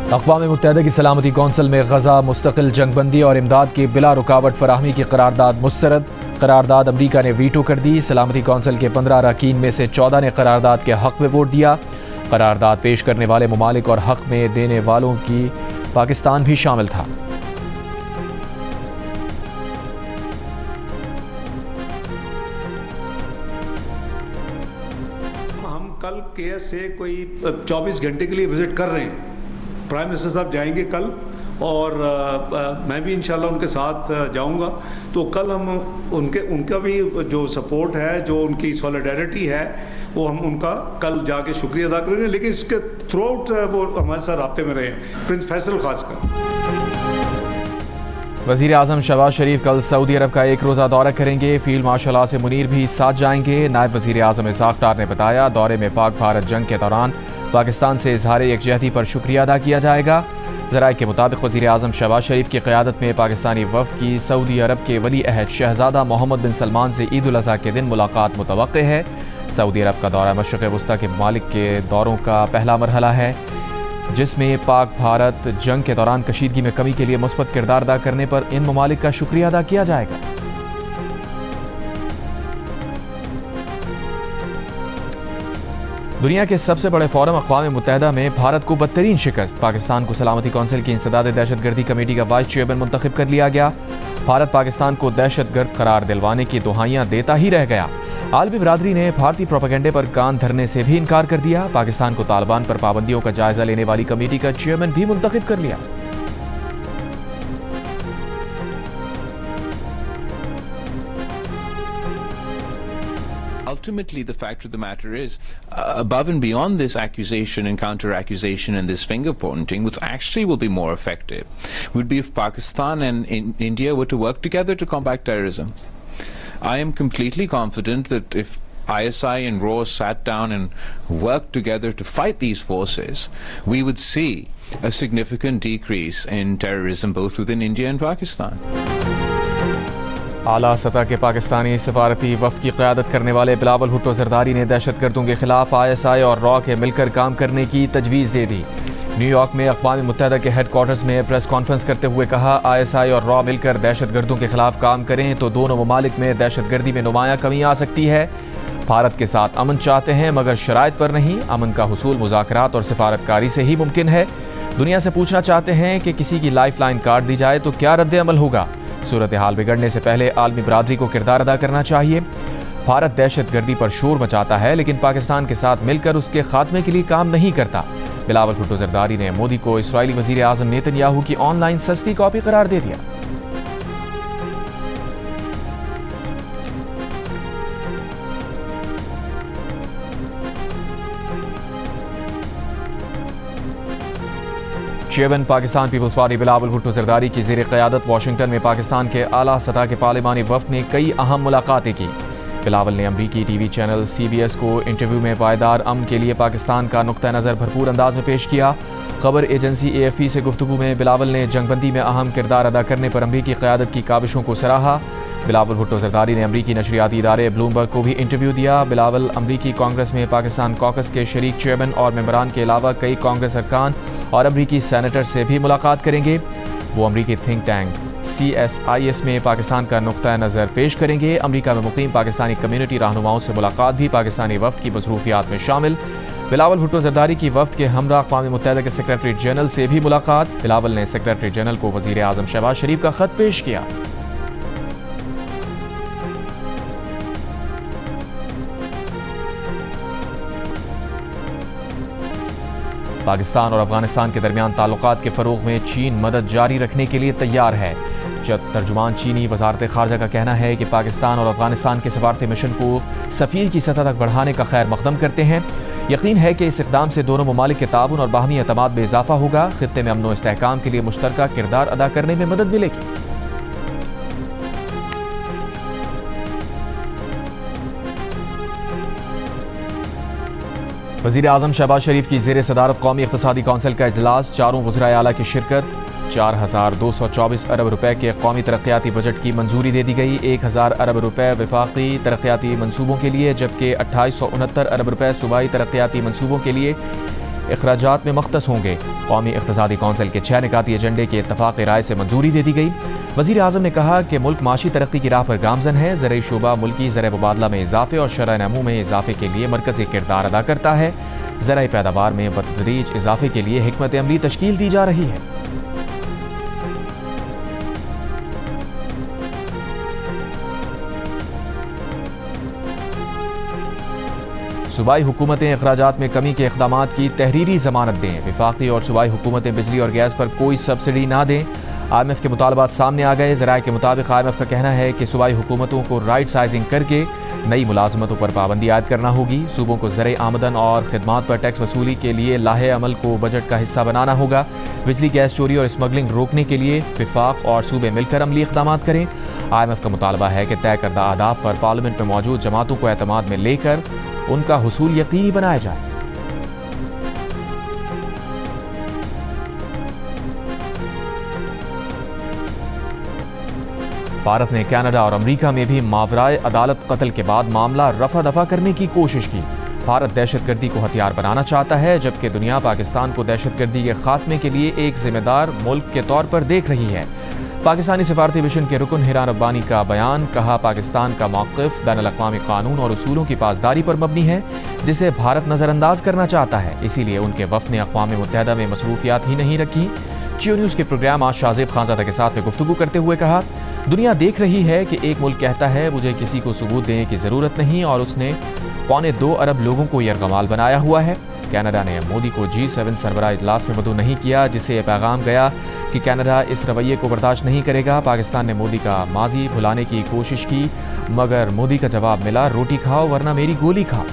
अक़वाम मुत्तहिदा की सलामती कौंसिल में गज़ा मुस्तकिल जंगबंदी और इमदाद की बिला रुकावट फराहमी की करारदाद मुस्तरद। करारदाद अमरीका ने वीटो कर दी। सलामती कौंसिल के 15 अरकान में से 14 ने करारदाद के हक़ में वोट दिया। करारदाद पेश करने वाले ममालिक और हक़ में देने वालों की पाकिस्तान भी शामिल था। हम कल केएस से कोई 24 घंटे के लिए विजिट कर रहे हैं। प्राइम मिनिस्टर साहब जाएंगे कल और मैं भी इंशाल्लाह उनके साथ जाऊंगा। तो कल हम उनका भी जो सपोर्ट है, जो उनकी सॉलिडारिटी है, वो हम उनका कल जाके शुक्रिया अदा करेंगे। लेकिन इसके थ्रू आउट वो हमारे साथ राब्ते में रहे हैं, प्रिंस फैसल खासकर। वज़ीर आज़म शहबाज शरीफ कल सऊदी अरब का एक रोज़ा दौरा करेंगे। फील्ड मार्शल आसिम मुनीर भी साथ जाएंगे। नायब वज़ीर आज़म इसाक़ डार ने बताया, दौरे में पाक भारत जंग के दौरान पाकिस्तान से इजहार यकजहती पर शुक्रिया अदा किया जाएगा। ज़राए के मुताबिक वज़ीर आज़म शहबाज शरीफ की क़यादत में पाकिस्तानी वफ़द की सऊदी अरब के वली अहद शहज़ादा मोहम्मद बिन सलमान से ईद उल अज़हा के दिन मुलाकात मुतवक्के है। सऊदी अरब का दौरा मशरिक़ वस्ता के ममालिक के दौरों का पहला मरहला है, जिसमें पाक भारत जंग के दौरान कशीदगी में कमी के लिए मुस्बत किरदार अदा करने पर इन ममालिक का शुक्रिया अदा किया जाएगा। दुनिया के सबसे बड़े फोरम अक़वाम मुत्तहिदा में भारत को बदतरीन शिकस्त। पाकिस्तान को सलामती कौंसिल की इंसदाद दहशतगर्दी कमेटी का वाइस चेयरमैन मुंतखब कर लिया गया। भारत पाकिस्तान को दहशतगर्द करार दिलवाने की दुहाइयां देता ही रह गया। आलमी बिरादरी ने भारतीय प्रोपेगेंडे पर कान धरने से भी इनकार कर दिया। पाकिस्तान को तालिबान पर पाबंदियों का जायजा लेने वाली कमेटी का चेयरमैन भी मुंतखब कर लिया। Ultimately, the fact of the matter is, above and beyond this accusation and counter-accusation and this finger-pointing, which actually will be more effective, would be if Pakistan and India were to work together to combat terrorism. I am completely confident that if ISI and RAW sat down and worked together to fight these forces, we would see a significant decrease in terrorism both within India and Pakistan. आला सतह के पाकिस्तानी सफारती वफ़द की क़यादत करने वाले बिलावल भुट्टो ज़रदारी ने दहशतगर्दों के खिलाफ ISI और रॉ के मिलकर काम करने की तजवीज़ दे दी। न्यूयॉर्क में अक़वाम मुत्तहिदा के हेड क्वार्टर्स में प्रेस कॉन्फ्रेंस करते हुए कहा, ISI और रॉ मिलकर दहशतगर्दों के खिलाफ काम करें तो दोनों ममालिक में दहशतगर्दी में नुमायाँ कमी आ सकती है। भारत के साथ अमन चाहते हैं मगर शराइत पर नहीं। अमन का हुसूल मुज़ाकरात और सिफारतकारी से ही मुमकिन है। दुनिया से पूछना चाहते हैं कि किसी की लाइफ लाइन काट दी जाए तो क्या रद्द अमल होगा। सूरत हाल बिगड़ने से पहले आलमी बरादरी को किरदार अदा करना चाहिए। भारत दहशतगर्दी पर शोर मचाता है लेकिन पाकिस्तान के साथ मिलकर उसके खात्मे के लिए काम नहीं करता। बिलावल भुट्टो ज़रदारी ने मोदी को इसराइली वज़ीर आज़म नेतन्याहू की ऑनलाइन सस्ती कॉपी करार दे दिया। चेयरमैन पाकिस्तान पीपल्स पार्टी बिलावल भुट्टो ज़रदारी की ज़ेर क़यादत वाशिंगटन में पाकिस्तान के आला सतह के पार्लिमानी वफ़द ने कई अहम मुलाकातें की। बिलावल ने अमरीकी TV चैनल CBS को इंटरव्यू में पायदार अमन के लिए पाकिस्तान का नुक्ता नज़र भरपूर अंदाज में पेश किया। खबर एजेंसी AFP से गुफ्तगू में बिलावल ने जंगबंदी में अहम किरदार अदा करने पर अमरीकी क़यादत की काविशों को सराहा। बिलावल भुट्टो ज़रदारी ने अमरीकी नशरियाती इदारे ब्लूमबर्ग को भी इंटरव्यू दिया। बिलावल अमरीकी कांग्रेस में पाकिस्तान कॉकस के शरीक चेयरमैन और मेंबरान के अलावा कई कांग्रेस अरकान और अमरीकी सेनेटर से भी मुलाकात करेंगे। वो अमरीकी थिंक टैंक CSIS में पाकिस्तान का नुक्ता नज़र पेश करेंगे। अमरीका में मुकीम पाकिस्तानी कम्यूनिटी रहनुमाओं से मुलाकात भी पाकिस्तानी वफ़द की मसरूफियात में शामिल। बिलावल भुट्टो ज़रदारी की वफ़द के हमरा अक़वाम मुत्तहिदा के सेक्रेटरी जनरल से भी मुलाकात। बिलावल ने सेक्रेटरी जनरल को वज़ीर आज़म शहबाज शरीफ का ख़त पेश किया। पाकिस्तान और अफगानिस्तान के दरमियान ताल्लुकात के फ़रोग़ में चीन मदद जारी रखने के लिए तैयार है। जब तर्जुमान चीनी वज़ारत ख़ारजा का कहना है कि पाकिस्तान और अफगानिस्तान के सफारती मिशन को सफ़ीर की सतह तक बढ़ाने का खैर मक़दम करते हैं। यकीन है कि इस इक़दाम से दोनों ममालिक के ताउन और बाहमी एतमाद में इजाफ़ा होगा। ख़ित्ते में अमन व इस्तेहकाम के लिए मुश्तरका किरदार अदा करने में मदद मिलेगी। वज़ीर आज़म शहबाज शरीफ की ज़ेर सदारत कौमी इक़्तिसादी कौंसिल का इजलास, चारों वज़राए आला की शिरकत। 4224 अरब रुपए के कौमी तरक्याती बजट की मंजूरी दे दी गई। 1000 अरब रुपए वफाकी तरक्याती मनसूबों के लिए जबकि 2869 अरब रुपए सूबाई तरक्याती मनसूबों के लिए अखराजात में मख्तस होंगे। कौमी इक़्तिसादी कौंसिल के 6 निकाती एजेंडे की इत्तफ़ाक़ी राय से मंजूरी दे दी गई। वज़ीर आज़म ने कहा कि मुल्क माशी तरक्की की राह पर गामज़न है। ज़राई शोबा मुल्की ज़र मुबादला में इजाफे और शरह नमू में इजाफे के लिए मरकज़ी किरदार अदा करता है। ज़राई पैदावार में बतदरीज इजाफे के लिए हिकमत अमली तश्कील दी जा रही है। सूबाई हुकूमतें अखराजात में कमी के इक़दामात की तहरीरी ज़मानत दें। वफाकी और सूबाई हुकूमतें बिजली और गैस पर कोई सब्सिडी ना दें। IMF के मुतालबात सामने आ गए। ज़राए के मुताबिक IMF का कहना है कि सूबाई हुकूमतों को राइट साइजिंग करके नई मुलाजमतों पर पाबंदी आयद करना होगी। सूबों को ज़राई आमदन और खिदमात पर टैक्स वसूली के लिए लाहे अमल को बजट का हिस्सा बनाना होगा। बिजली गैस चोरी और स्मगलिंग रोकने के लिए वफाक और सूबे मिलकर अमली इक़दामात करें। IMF का मुतालबा है कि तय करदा आदाब पर पार्लियामेंट में मौजूद जमातों को एतमाद में लेकर उनका हुसूल यकीनी बनाया जाए। भारत ने कनाडा और अमेरिका में भी मावराए अदालत कत्ल के बाद मामला रफा दफा करने की कोशिश की। भारत दहशतगर्दी को हथियार बनाना चाहता है, जबकि दुनिया पाकिस्तान को दहशतगर्दी के खात्मे के लिए एक जिम्मेदार मुल्क के तौर पर देख रही है। पाकिस्तानी सिफारती मिशन के रुकन हिरान रब्बानी का बयान, कहा पाकिस्तान का मौक़िफ़ बैनुल-अक़वामी कानून और उसूलों की पासदारी पर मबनी है, जिसे भारत नज़रअंदाज करना चाहता है। इसीलिए उनके वफ़द ने अक़वाम मुत्तहिदा में मसरूफियात ही नहीं रखी। जियो न्यूज़ के प्रोग्राम आज शाहज़ेब खानज़ादा के साथ में गुफ्तगू करते हुए कहा, दुनिया देख रही है कि एक मुल्क कहता है मुझे किसी को सबूत देने की ज़रूरत नहीं, और उसने 2.25 अरब लोगों को यरगमाल बनाया हुआ है। कनाडा ने मोदी को G7 सरबराह इजलास में मदऊ नहीं किया, जिससे यह पैगाम गया कि कनाडा इस रवैये को बर्दाश्त नहीं करेगा। पाकिस्तान ने मोदी का माजी भुलाने की कोशिश की, मगर मोदी का जवाब मिला, रोटी खाओ वरना मेरी गोली खाओ।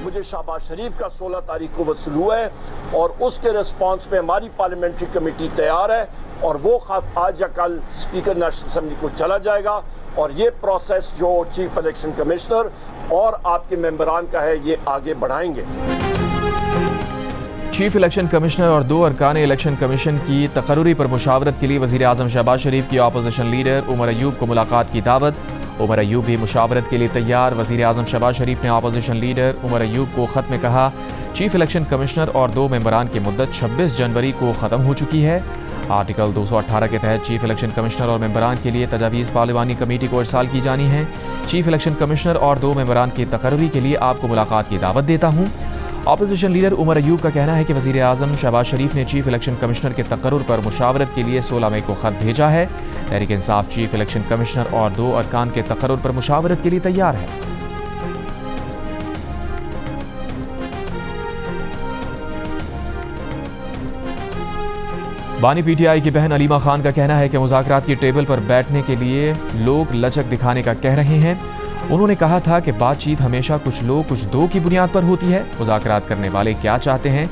मुझे शहबाज शरीफ का 16 तारीख को वसूल हुआ है और उसके रिस्पांस में हमारी पार्लियामेंट्री कमेटी तैयार है और वो खत आज या कल स्पीकर नेशनल असेंबली को चला जाएगा और ये प्रोसेस जो चीफ इलेक्शन कमिश्नर और आपके मेंबरान का है ये आगे बढ़ाएंगे। चीफ इलेक्शन कमिश्नर और 2 अरकान इलेक्शन कमीशन की तकर्रुरी पर मुशावरत के लिए वज़ीर आज़म शहबाज शरीफ की अपोजिशन लीडर उमर अयूब को मुलाकात की दावत। उमर अयूब भी मुशावरत के लिए तैयार। वज़ीर आज़म शहबाज शरीफ ने अपोजिशन लीडर उमर अयूब को ख़त में कहा, चीफ इलेक्शन कमिश्नर और 2 मेंबरान की मुद्दत 26 जनवरी को ख़त्म हो चुकी है। आर्टिकल 218 के तहत चीफ इलेक्शन कमिश्नर और मेंबरान के लिए तजावीज़ पार्लिमानी कमेटी को इरसाल की जानी है। चीफ इलेक्शन कमिश्नर और 2 मेंबरान की तकर्रुरी के लिए आपको मुलाकात की दावत देता हूँ। अपोजिशन लीडर उमर अयूब का कहना है कि वज़ीर आज़म शहबाज शरीफ ने चीफ इलेक्शन कमिश्नर के तकर्रुर पर मुशावरत के लिए 16 मई को ख़त भेजा है। Tehreek Insaf chief election commissioner और 2 अरकान के तकर्रुर पर मुशावरत के लिए तैयार है। बानी PTI की बहन अलीमा खान का कहना है कि मुज़ाकरात की टेबल पर बैठने के लिए लोग लचक दिखाने का कह रहे हैं। उन्होंने कहा था कि बातचीत हमेशा कुछ लोग कुछ दो की बुनियाद पर होती है। मुज़ाकरात करने वाले क्या चाहते हैं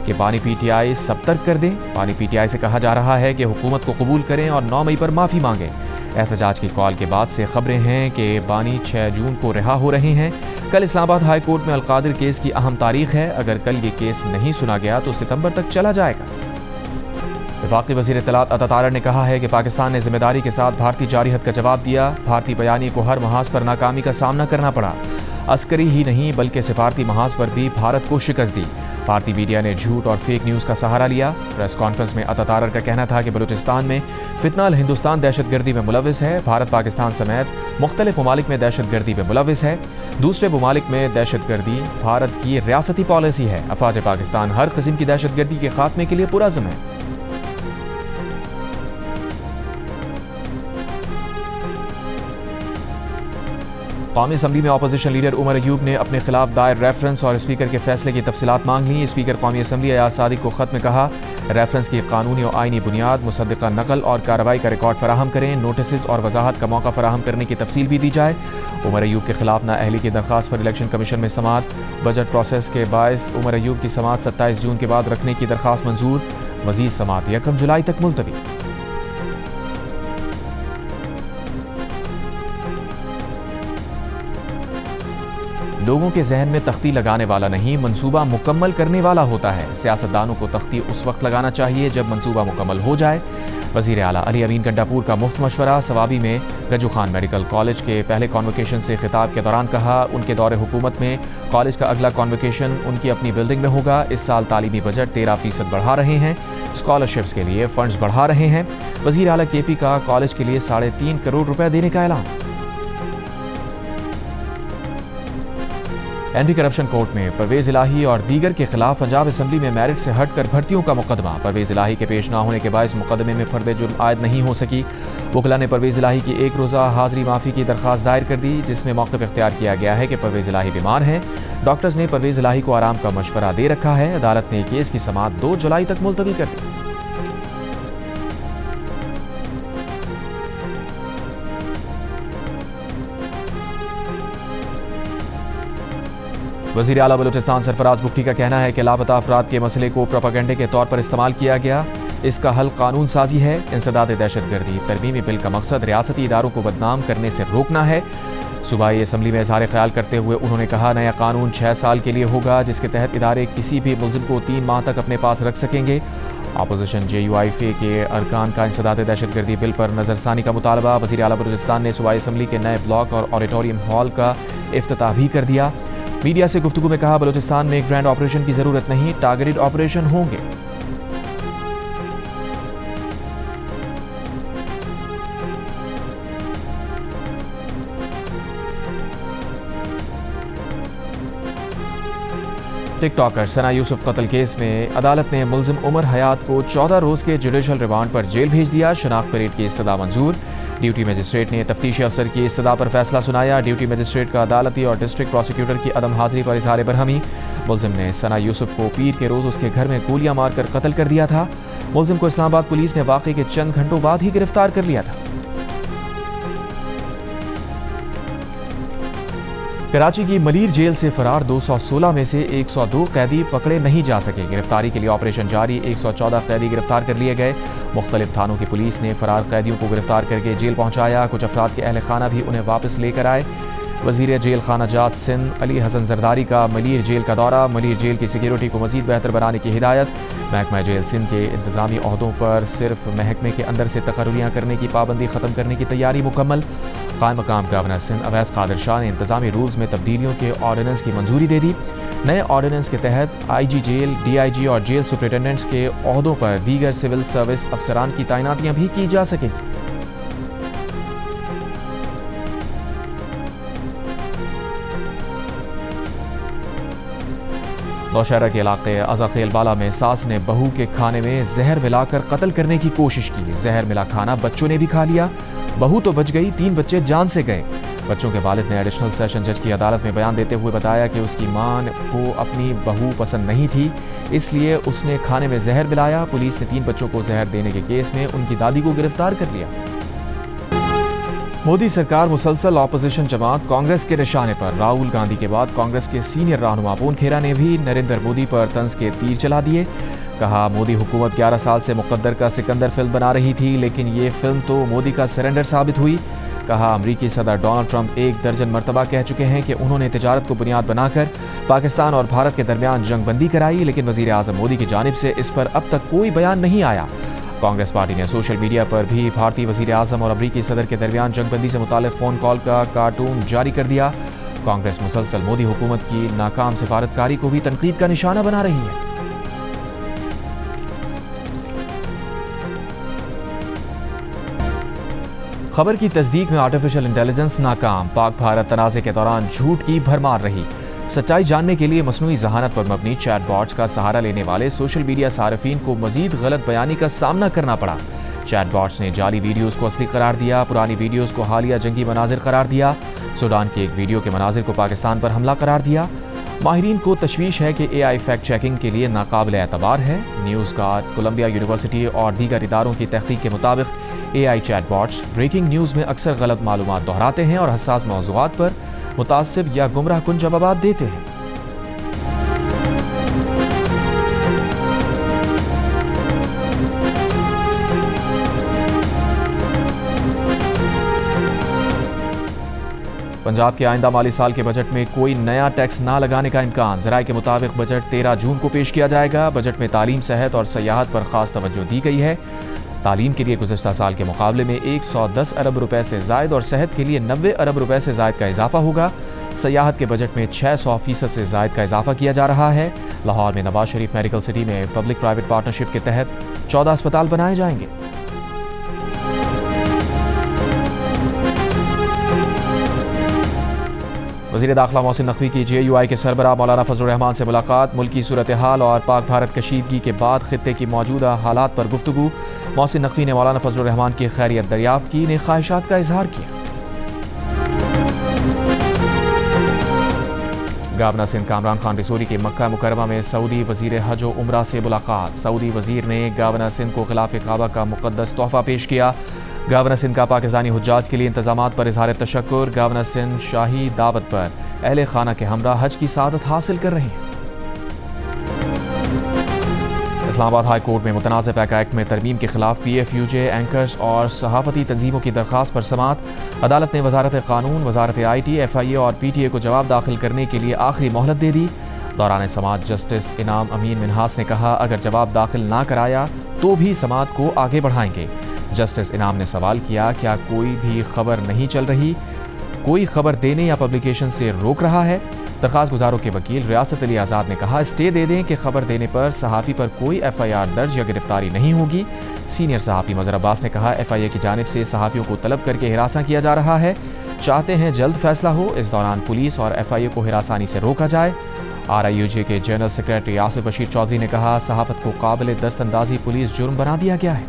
कि बानी PTI सब तर्क कर दें। बानी PTI से कहा जा रहा है कि हुकूमत को कबूल करें और 9 मई पर माफ़ी मांगें। एहतजाज की कॉल के बाद से खबरें हैं कि बानी 6 जून को रिहा हो रहे हैं। कल इस्लामाबाद हाई कोर्ट में अलकादिर केस की अहम तारीख है। अगर कल ये केस नहीं सुना गया तो सितंबर तक चला जाएगा। वफाकी वज़ीर इत्तलात अता तारड़ ने कहा है कि पाकिस्तान ने जिम्मेदारी के साथ भारतीय जारिहत का जवाब दिया। भारतीय बयानी को हर महाज पर नाकामी का सामना करना पड़ा। अस्करी ही नहीं बल्कि सिफारती महाज पर भी भारत को शिकस्त दी। भारतीय मीडिया ने झूठ और फेक न्यूज़ का सहारा लिया। प्रेस कॉन्फ्रेंस में अता तारड़ का कहना था कि बलूचिस्तान में फितनाल हिंदुस्तान दहशतगर्दी में मुलविस है। भारत पाकिस्तान समेत मुख्तलिफ ममालिक में दहशतगर्दी में मुलविस है। दूसरे ममालिक में दहशतगर्दी भारत की रियासती पॉलिसी है। अफवाज पाकिस्तान हर किस्म की दहशतगर्दी के खात्मे के लिए पुरअज़्म है। कौमी असम्बली में अपोजिशन लीडर उमर अयूब ने अपने खिलाफ दायर रेफरेंस और स्पीकर के फैसले की तफसीलात मांग ली। स्पीकर कौमी असम्बली अयाज सादिक को खत में कहा, रेफरेंस की कानूनी और आइनी बुनियाद, मुसद्दिका नकल और कार्रवाई का रिकॉर्ड फराहम करें। नोटिस और वजाहत का मौका फराहम करने की तफसील भी दी जाए। उमर अयूब के खिलाफ नाअहली की दरख्वास्त पर इलेक्शन कमीशन में समाअत। बजट प्रोसेस के बायस उमर अयूब की समाअत 27 जून के बाद रखने की दरख्वास्त मंजूर। मजीद समाअत 1 जुलाई तक मुलतवी। लोगों के जहन में तख्ती लगाने वाला नहीं, मंसूबा मुकम्मल करने वाला होता है। सियासतदानों को तख्ती उस वक्त लगाना चाहिए जब मंसूबा मुकम्मल हो जाए। वज़ीर आला अली अमीन गंडापुर का मुफ्त मशवरा। सवाबी में गज्जू खान मेडिकल कॉलेज के पहले कॉन्वोकेशन से खिताब के दौरान कहा, उनके दौरे हुकूमत में कॉलेज का अगला कॉन्वोकेशन उनकी अपनी बिल्डिंग में होगा। इस साल तालीमी बजट 13% बढ़ा रहे हैं, स्कॉलरशिप्स के लिए फंड्स बढ़ा रहे हैं। वज़ीर आला KP का कॉलेज के लिए 3.5 करोड़ रुपए देने का ऐलान। एंटी करप्शन कोर्ट में परवेज इलाही और दीगर के खिलाफ पंजाब असम्बली में मेरिट से हटकर भर्तियों का मुकदमा। परवेज इलाही के पेश न होने के बायस मुकदमे में फर्द जुर्म आयद नहीं हो सकी। वकला ने परवेज इलाही की 1 रोज़ा हाजिरी माफ़ी की दरख्वास्त दायर कर दी, जिसमें मौक़िफ़ इख्तियार किया गया है कि परवेज इलाही बीमार हैं। डॉक्टर्स ने परवेज इलाही को आराम का मशवरा दे रखा है। अदालत ने केस की समाअत 2 जुलाई तक मुलतवी कर दी। वज़ीर आला बलूचिस्तान सरफराज बुगटी का कहना है कि लापता अफराद के मसले को प्रोपेगेंडे के तौर पर इस्तेमाल किया गया। इसका हल कानून साजी है। इंसदाद दहशतगर्दी तरमीमी बिल का मकसद रियासती इदारों को बदनाम करने से रोकना है। सूबाई असम्बली में इज़हार ख्याल करते हुए उन्होंने कहा, नया कानून 6 साल के लिए होगा, जिसके तहत इदारे किसी भी मुल्ज़िम को 3 माह तक अपने पास रख सकेंगे। अपोजिशन JUIFA के अरकान का इंसदाद दहशतगर्दी बिल पर नज़रसानी का मुतालबा। वज़ीर आला बलूचिस्तान ने सूबाई असम्बली के नए ब्लॉक और ऑडिटोरियम हॉल का इफ्तिताह भी कर दिया। मीडिया से गुफ्तगू में कहा, बलूचिस्तान में एक ग्रैंड ऑपरेशन की जरूरत नहीं, टारगेटेड ऑपरेशन होंगे। टिकटॉकर सना यूसुफ कत्ल केस में अदालत ने मुल्जिम उमर हयात को 14 रोज के जुडिशल रिमांड पर जेल भेज दिया। शनाख्त परेड की इस्तदा मंजूर। ड्यूटी मजिस्ट्रेट ने तफ्तीशी अफसर की इस्तदा पर फैसला सुनाया। ड्यूटी मजिस्ट्रेट का अदालती और डिस्ट्रिक्ट प्रोसिक्यूटर की अदम हाजिरी पर इजहार बरहमी। मुल्जिम ने सना यूसुफ को पीर के रोज उसके घर में गोलियां मारकर कत्ल कर दिया था। मुल्जिम को इस्लामाबाद पुलिस ने वाकई के चंद घंटों बाद ही गिरफ्तार कर लिया था। कराची की मलीर जेल से फरार 216 में से 102 कैदी पकड़े नहीं जा सके। गिरफ्तारी के लिए ऑपरेशन जारी। 114 कैदी गिरफ्तार कर लिए गए। मुख्तलिफ थानों की पुलिस ने फरार कैदियों को गिरफ्तार करके जेल पहुंचाया। कुछ अफराद के अहल खाना भी उन्हें वापस लेकर आए। वज़ीर जेल खाना जात सिंध अली हसन जरदारी का मलीर जेल का दौरा। मलीर जेल की सिक्योरिटी को मजीद बेहतर बनाने की हिदायत। महकमा जेल सिंध के इंतजामी अहदों पर सिर्फ महकमे के अंदर से तकर्रियाँ करने की पाबंदी ख़त्म करने की तैयारी मुकम्मल। कायम मकाम गवर्नर सिंध अवैस कादिर शाह ने इंतजामी रूल्स में तब्दीलियों के ऑर्डिनेंस की मंजूरी दे दी। नए ऑर्डिनेंस के तहत IG जेल, DIG और जेल सुपरिटेंडेंट्स के ओहदों पर दीगर सिविल सर्विस अफसरान की तैनातियां भी की जा सकेंगी। नौशहरा के इलाके अज़ाखेल बाला में सास ने बहू के खाने में जहर मिलाकर कत्ल करने की कोशिश की। जहर मिला खाना बच्चों ने भी खा लिया। बहू तो बच गई, 3 बच्चे जान से गए। बच्चों के वालिद ने एडिशनल सेशन जज की अदालत में बयान देते हुए बताया कि उसकी मां को अपनी बहू पसंद नहीं थी, इसलिए उसने खाने में जहर मिलाया। पुलिस ने 3 बच्चों को जहर देने के केस में उनकी दादी को गिरफ्तार कर लिया। मोदी सरकार मुसलसल ऑपोजिशन जमात कांग्रेस के निशाने पर। राहुल गांधी के बाद कांग्रेस के सीनियर रहनुमा पून खेरा ने भी नरेंद्र मोदी पर तंज के तीर चला दिए। कहा, मोदी हुकूमत 11 साल से मुकद्दर का सिकंदर फिल्म बना रही थी, लेकिन ये फिल्म तो मोदी का सरेंडर साबित हुई। कहा, अमरीकी सदर डोनाल्ड ट्रंप 1 दर्जन मरतबा कह चुके हैं कि उन्होंने तिजारत को बुनियाद बनाकर पाकिस्तान और भारत के दरमियान जंगबंदी कराई, लेकिन वज़ीर आज़म मोदी की जानिब से इस पर अब तक कोई बयान नहीं आया। कांग्रेस पार्टी ने सोशल मीडिया पर भी भारतीय वज़ीर आज़म और अमरीकी सदर के दरमियान जंगबंदी से मुताल्लिक़ फ़ोन कॉल का कार्टून जारी कर दिया। कांग्रेस मुसलसल मोदी हुकूमत की नाकाम सिफारतकारी को भी तनकीद का निशाना बना रही है। खबर की तस्दीक में आर्टिफिशियल इंटेलिजेंस नाकाम। पाक भारत तनाज़े के दौरान झूठ की भरमार रही। सच्चाई जानने के लिए मसनूई जहानत पर मबनी चैट बॉट्स का सहारा लेने वाले सोशल मीडिया सार्फिन को मजीद गलत बयानी का सामना करना पड़ा। चैट बॉट्स ने जाली वीडियोस को असली करार दिया, पुरानी वीडियोस को हालिया जंगी मनाजिर करार दिया, सूडान के एक वीडियो के मनाजिर को पाकिस्तान पर हमला करार दिया। माहिरीन को तशवीश है कि AI फैक्ट चेकिंग के लिए नाकाबिल एतबार है। न्यूज़ गार्ड, कोलंबिया यूनिवर्सिटी और दीगर इदारों की तहकीक के मुताबिक AI chat bots breaking news में अक्सर गलत मालूमात दोहराते हैं और हसास मौज़ूआत पर मुतासिब या गुमराह कुन जवाब देते हैं। पंजाब के आइंदा माली साल के बजट में कोई नया टैक्स ना लगाने का इम्कान। ज़राए के मुताबिक बजट 13 जून को पेश किया जाएगा। बजट में तालीम, सेहत और सयाहत पर खास तवज्जो दी गई है। तालीम के लिए गुज़श्ता साल के मुकाबले में 110 अरब रुपए से ज़ायद और सेहत के लिए 90 अरब रुपए से ज़ायद का इजाफा होगा। सयाहत के बजट में 600% से ज़ायद का इजाफा किया जा रहा है। लाहौर में नवाज शरीफ मेडिकल सिटी में पब्लिक प्राइवेट पार्टनरशिप के तहत 14 अस्पताल बनाए जाएंगे। वज़ीर दाखिला मोहसिन नकवी की JUI के सरबराह मौलाना फजलुर रहमान से मुलाकात। मुल्की सूरत हाल और पाक भारत कशीदगी के बाद खित्ते की मौजूदा हालात पर गुफ्तगू। मोहसिन नकवी ने मौलाना फजलुर रहमान की खैरियत दरियाफ्त की, ने ख्वाहिशात का इजहार किया। गवर्नर सिंध कामरान खान रिसोरी की मक्का मुकरमा में सऊदी वज़ीर हज व उमरा से मुलाकात। सऊदी वज़ीर ने गवर्नर सिंध को खिलाफ काबा का मुक़द्दस तोहफ़ा पेश किया। गवर्नर सिंध का पाकिस्तानी हुज्जाज के लिए इंतजामात पर इजहार तशक्कुर। गवर्नर सिंध शाही दावत पर अहले खाना के हमरा हज की सादत हासिल कर रहे हैं। इस्लामाबाद हाई कोर्ट में मुतनाज़ पैका एक्ट में तरमीम के खिलाफ PFUJ, एंकर्स और सहाफ़ती तंजीमों की दरख्वास्त पर समात। अदालत ने वजारत कानून, वजारत IT, FIA और PTA को जवाब दाखिल करने के लिए आखिरी मोहलत दे दी। दौरान समात जस्टिस इनाम अमीन मिन्हास ने कहा, अगर जवाब दाखिल ना कराया तो भी समात को आगे बढ़ाएंगे। जस्टिस इनाम ने सवाल किया, क्या कोई भी खबर नहीं चल रही, कोई खबर देने या पब्लिकेशन से रोक रहा है? दरख्वास्त गुजारों के वकील रियासत अली आज़ाद ने कहा, स्टे दे दें कि खबर देने पर सहाफ़ी पर कोई FIR दर्ज या गिरफ्तारी नहीं होगी। सीनियर सहाफ़ी मज़हर अब्बास ने कहा, FIA की जानिब से सहाफ़ियों को तलब करके हिरासा किया जा रहा है, चाहते हैं जल्द फैसला हो। इस दौरान पुलिस और FIA को हिरासानी से रोका जाए। RIUJ के जनरल सेक्रेटरी आसिफ बशीर चौधरी ने कहा, सहाफ़त को काबिल दस्तअंदाज़ी पुलिस जुर्म बना दिया गया है।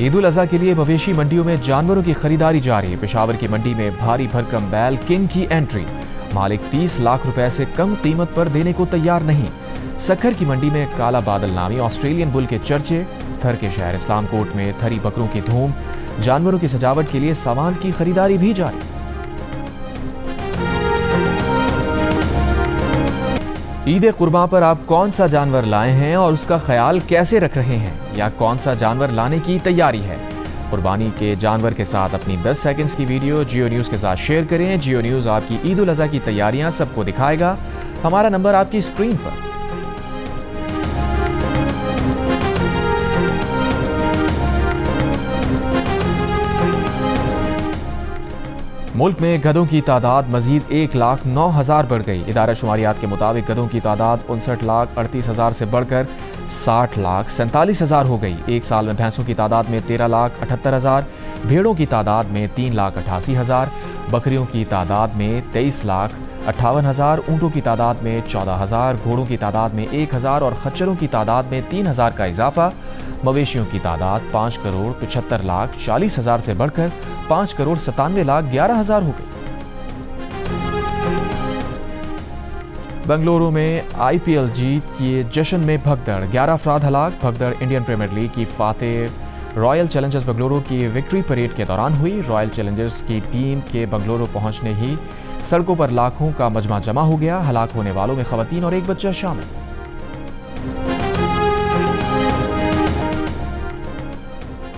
ईद उल अज़हा के लिए मवेशी मंडियों में जानवरों की खरीदारी जारी। पेशावर की मंडी में भारी भरकम बैल किंग की एंट्री। मालिक 30 लाख रुपए से कम कीमत पर देने को तैयार नहीं। सक्खर की मंडी में काला बादल नामी ऑस्ट्रेलियन बुल के चर्चे। थर के शहर इस्लामकोट में थरी बकरों की धूम। जानवरों की सजावट के लिए सामान की खरीदारी भी जारी। ईद कुर्बान पर आप कौन सा जानवर लाए हैं और उसका ख्याल कैसे रख रहे हैं, या कौन सा जानवर लाने की तैयारी है? कुर्बानी के जानवर के साथ अपनी 10 सेकंड्स की वीडियो जियो न्यूज़ के साथ शेयर करें। जियो न्यूज़ आपकी ईद उल अज़हा की तैयारियां सबको दिखाएगा। हमारा नंबर आपकी स्क्रीन पर। मुल्क में गधों की तादाद मजीद 1,09,000 बढ़ गई। इदारा शुमारियात के मुताबिक गधों की तादाद 59,38,000 से बढ़कर 60,47,000 हो गई। एक साल में भैंसों की तादाद में 13,78,000, भेड़ों की तादाद में 3,88,000, बकरियों की तादाद में 23,58,000, ऊँटों की तादाद में 14,000, घोड़ों की तादाद में 1,000 और खच्चरों की तादाद में 3,000 का इजाफा। मवेशियों की तादाद 5,75,40,000 से बढ़कर 5,97,11,000 हो गई। बेंगलुरु में IPL जीत के जश्न में भगदड़, 11 अफराद हलाक। भगदड़ इंडियन प्रीमियर लीग की फातेह रॉयल चैलेंजर्स बेंगलुरु की विक्ट्री परेड के दौरान हुई। रॉयल चैलेंजर्स की टीम के बेंगलुरु पहुंचने ही सड़कों पर लाखों का मजमा जमा हो गया। हलाक होने वालों में खवातीन और एक बच्चा शामिल।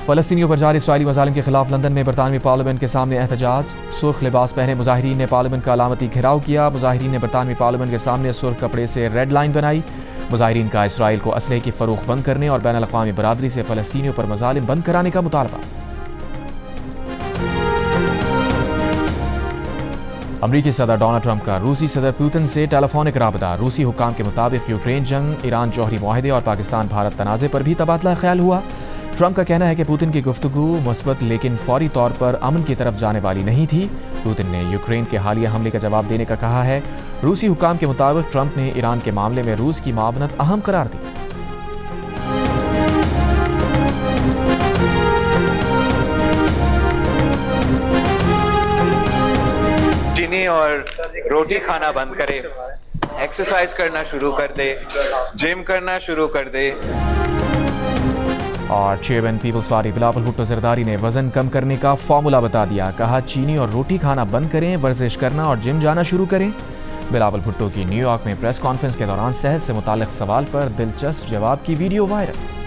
फ़लस्तीनियों पर जारी इस्राईली मज़ालिम के खिलाफ लंदन में बरतानवी पार्लियामेंट के सामने एहतजाज। सुर्ख लिबास पहने मुजाहिरीन ने पार्लियामेंट का अलामती घेराव किया। मुजाहिरीन ने बरतानवी पार्लियामेंट के सामने सुर्ख कपड़े से रेड लाइन बनाई। मुजाहिरीन का इसराइल को असलहे की फ़रोख्त बंद करने और बैन अल-अक़वामी बरादरी से फ़लस्तीनियों पर मज़ालिम बंद कराने का मुतालबा। अमरीकी सदर डोनाल्ड ट्रंप का रूसी सदर पुतिन से टेलीफोनिक राबता। रूसी हुक्काम के मुताबिक यूक्रेन जंग, ईरान जौहरी मुआहदे और पाकिस्तान भारत तनाज़े पर भी तबादला ख्याल हुआ। ट्रंप का कहना है कि पुतिन की गुफ्तगू मुस्बत लेकिन फौरी तौर पर अमन की तरफ जाने वाली नहीं थी। पुतिन ने यूक्रेन के हालिया हमले का जवाब देने का कहा है। रूसी हुक्काम के मुताबिक ट्रंप ने ईरान के मामले में रूस की मावनत अहम करार दी। चीनी और रोटी खाना बंद करे, एक्सरसाइज करना शुरू कर दे, जिम करना शुरू कर दे। और चेयरमैन पीपल्स पार्टी बिलावल भुट्टो जरदारी ने वजन कम करने का फॉर्मूला बता दिया। कहा, चीनी और रोटी खाना बंद करें, वर्जिश करना और जिम जाना शुरू करें। बिलावल भुट्टो की न्यूयॉर्क में प्रेस कॉन्फ्रेंस के दौरान सेहत से मुताल्लिक सवाल पर दिलचस्प जवाब की वीडियो वायरल।